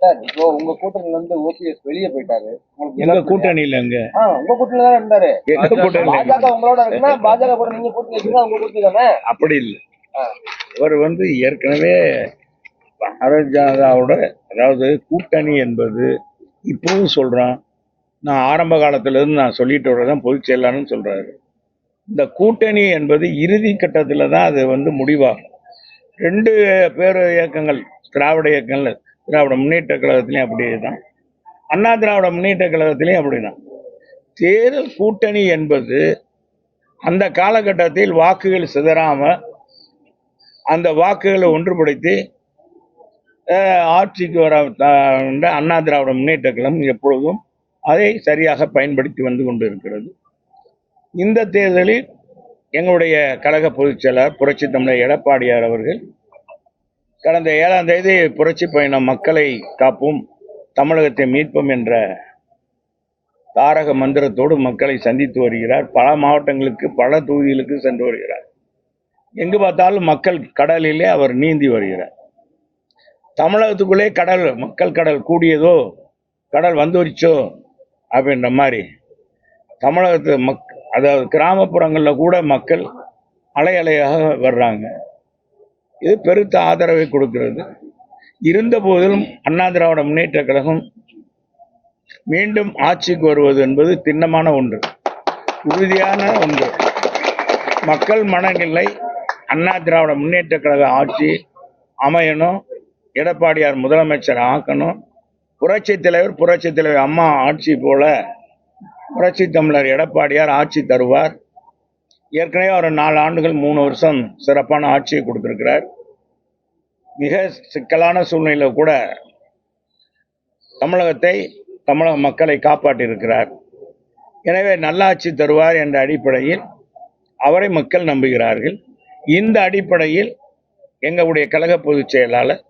Sir இப்போ உங்க கூட்டணியில இருந்து ஓபிஎஸ் வெளியே போயிட்டாரு. எங்க கூட்டணியில உங்க கூட்டணியில தான் இருந்தாரு. எங்க கூட்டணி பாஜக உங்களோட இருக்குன்னா பாஜக கூட நீங்க கூட்டணி வச்சீங்கன்னா உங்க கூட்டணி தானே. அப்படி இல்லை. அவர் ஏற்கனவே பாரதிய ஜனதாவோட, அதாவது கூட்டணி என்பது இப்பவும் சொல்றான். நான் ஆரம்ப காலத்துல இருந்து நான் சொல்லிட்டு வரதான் பொதுச் செயலாளர்னு சொல்றாரு. இந்த கூட்டணி என்பது இறுதி கட்டத்துல தான் அது முடிவாகும். ரெண்டு பேர் இயக்கங்கள், திராவிட இயக்கங்கள், திராவிட முன்னேற்ற கழகத்திலையும் அப்படிதான், அண்ணா திராவிட முன்னேற்ற கழகத்திலையும் அப்படிதான். தேர்தல் கூட்டணி என்பது அந்த காலகட்டத்தில் வாக்குகள் சிதறாம அந்த வாக்குகளை ஒன்றுபடுத்தி ஆட்சிக்கு வர அண்ணா திராவிட முன்னேற்ற கழகம் எப்பொழுதும் அதை சரியாக பயன்படுத்தி வந்து கொண்டு இருக்கிறது. இந்த தேர்தலில் எங்களுடைய கழக பொதுச் செயலாளர் புரட்சி தமிழர் எடப்பாடியார் அவர்கள் கடந்த 7ஆம் தேதி புரட்சி பயணம் மக்களை காப்போம், தமிழகத்தை மீட்போம் என்ற தாரக மந்திரத்தோடு மக்களை சந்தித்து வருகிறார். பல மாவட்டங்களுக்கு, பல தொகுதிகளுக்கு சென்று வருகிறார். எங்கு பார்த்தாலும் மக்கள் கடலிலே அவர் நீந்தி வருகிறார். தமிழகத்துக்குள்ளே மக்கள் கடல் கூடியதோ, கடல் வந்துருச்சோ அப்படின்ற மாதிரி தமிழகத்து அதாவது கிராமப்புறங்களில் கூட மக்கள் அலை அலையாக வர்றாங்க. இது பெருத்த ஆதரவை கொடுக்கிறது. இருந்த போதிலும் அண்ணா திராவிட முன்னேற்ற கழகம் மீண்டும் ஆட்சிக்கு வருவது என்பது திண்ணமான ஒன்று, உறுதியான ஒன்று. மக்கள் மனநிலை அண்ணா திராவிட முன்னேற்ற கழக ஆட்சி அமையணும், எடப்பாடியார் முதலமைச்சர் ஆக்கணும், புரட்சி தலைவர் அம்மா ஆட்சி போல புரட்சி தமிழர் எடப்பாடியார் ஆட்சி தருவார். ஏற்கனவே ஒரு 4 ஆண்டுகள் 3 வருஷம் சிறப்பான ஆட்சியை கொடுத்திருக்கிறார். மிக சிக்கலான சூழ்நிலையில கூட தமிழக மக்களை காப்பாற்றியிருக்கிறார். எனவே நல்லாட்சி தருவார் என்ற அடிப்படையில் அவரை மக்கள் நம்புகிறார்கள். இந்த அடிப்படையில் எங்களுடைய கழக பொதுச் செயலாளர்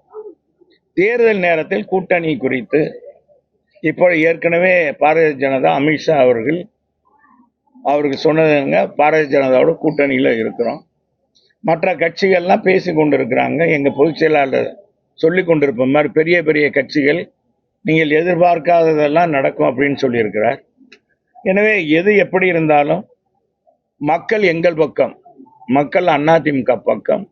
தேர்தல் நேரத்தில் கூட்டணி குறித்து இப்போ ஏற்கனவே பாரதிய ஜனதா அமித்ஷா அவருக்கு சொன்னதுங்க, பாரதிய ஜனதாவோட கூட்டணியில் இருக்கிறோம், மற்ற கட்சிகள்லாம் பேசி கொண்டிருக்கிறாங்க. எங்கள் பொதுச் செயலாளர் சொல்லி கொண்டிருப்ப மாதிரி பெரிய பெரிய கட்சிகள் நீங்கள் எதிர்பார்க்காததெல்லாம் நடக்கும் அப்படின்னு சொல்லியிருக்கிறார். எனவே எது எப்படி இருந்தாலும் மக்கள் எங்கள் பக்கம், மக்கள் அதிமுக பக்கம்.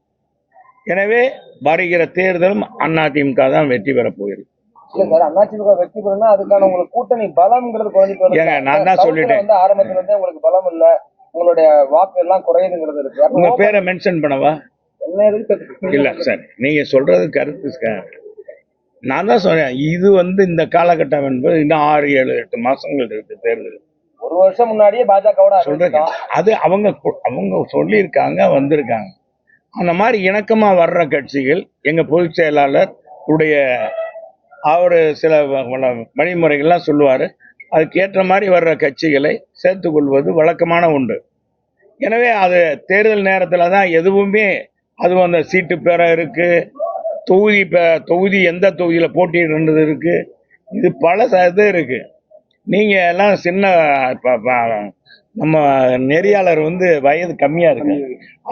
எனவே வருகிற தேர்தலும் அதிமுக தான் வெற்றி பெற போகிறது. அதிமுக வெற்றி பெறணும்னா அதுக்கான உங்களுக்கு கூட்டணி பலம்ங்கிறது நான் தான் சொல்லிட்டேன். ஆரம்பத்துல இருந்தே உங்களுக்கு பலம் இல்ல, உங்களுடைய வாக்கு எல்லாம் குறையுதுங்கிறது இருக்கு. உங்க பேரை மென்ஷன் பண்ணவா? என்ன இல்ல சார், நீங்க சொல்றது கருத்து. நான் தான் சொன்னேன், இது இந்த காலகட்டம் என்பது இன்னும் 6, 7, 8 மாசங்கள் இருக்கு தேர்தல். ஒரு வருஷம் முன்னாடியே பாஜகவோட சொல்றேன். அது அவங்க சொல்லியிருக்காங்க, வந்திருக்காங்க. அந்த மாதிரி இணக்கமா வர்ற கட்சிகள் எங்க பொதுச் செயலாளர் உடைய அவர் சில வழிமுறைகள்லாம் சொல்லுவார். அதுக்கு ஏற்ற மாதிரி வர்ற கட்சிகளை சேர்த்துக்கொள்வது வழக்கமான ஒன்று. எனவே அது தேர்தல் நேரத்தில் தான் எதுவுமே, அதுவும் அந்த சீட்டு பெற இருக்கு, தொகுதி எந்த தொகுதியில் போட்டியிடுறது இருக்கு, இது பல இது இருக்கு. நீங்க எல்லாம் சின்ன நம்ம நெறியாளர் வயது கம்மியா இருக்கு,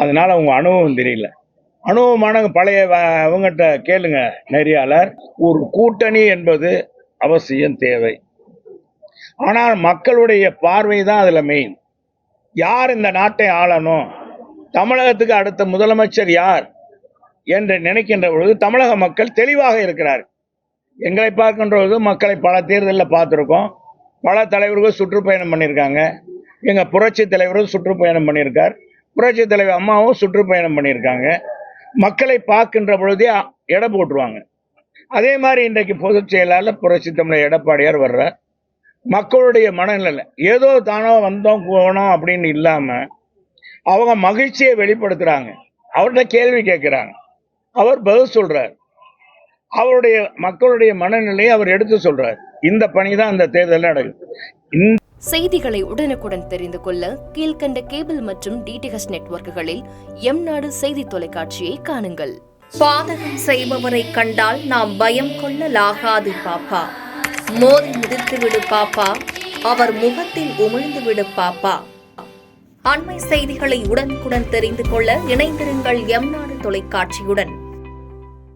அதனால உங்க அனுபவம் தெரியல. அனுபவமான பழைய அவங்ககிட்ட கேளுங்க நெறியாளர். ஒரு கூட்டணி என்பது அவசியம் தேவை, ஆனால் மக்களுடைய பார்வை தான் அதுல மெயின். யார் இந்த நாட்டை ஆளணும், தமிழகத்துக்கு அடுத்த முதலமைச்சர் யார் என்று நினைக்கின்ற பொழுது தமிழக மக்கள் தெளிவாக இருக்கிறார். எங்களை பார்க்கின்ற பொழுது மக்களை பல தேர்தலில் பார்த்துருக்கோம். பல தலைவர்கள் சுற்றுப்பயணம் பண்ணியிருக்காங்க. எங்க புரட்சி தலைவரும் சுற்றுப்பயணம் பண்ணியிருக்கார், புரட்சி தலைவர் அம்மாவும் சுற்றுப்பயணம் பண்ணியிருக்காங்க. மக்களை பார்க்கின்ற பொழுதே எடை போட்டுருவாங்க. அதே மாதிரி இன்றைக்கு பொதுச் செயலாளர் புரட்சி தமிழர் எடப்பாடியார் வர்ற மக்களுடைய மனநிலை ஏதோ தானோ வந்தோம் போனோம் அப்படின்னு இல்லாம அவங்க மகிழ்ச்சியை வெளிப்படுத்துறாங்க. அவர்கிட்ட கேள்வி கேட்கிறாங்க, அவர் பதில் சொல்றார், அவருடைய மக்களுடைய மனநிலையை அவர் எடுத்து சொல்றார். இந்த பணி தான் அந்த தேர்தலில் நடக்குது. செய்திகளை உடனுக்குடன் தெரிந்து கொள்ள கீழ்கண்ட கேபிள் மற்றும் டிடிஹெச் நெட்வொர்க்குகளில் எம்நாடு செய்தி தொலைக்காட்சியை காணுங்கள். பாதகம் செய்பவரை கண்டால் நாம் பயம் கொள்ளலாகாது பாப்பா. மோதி மிதித்து விடு பாப்பா, அவர் முகத்தில் உமிழ்ந்து விடு பாப்பா. அண்மை செய்திகளை உடனுக்குடன் தெரிந்து கொள்ள இணைந்திருங்கள் எம்நாடு தொலைக்காட்சியுடன்.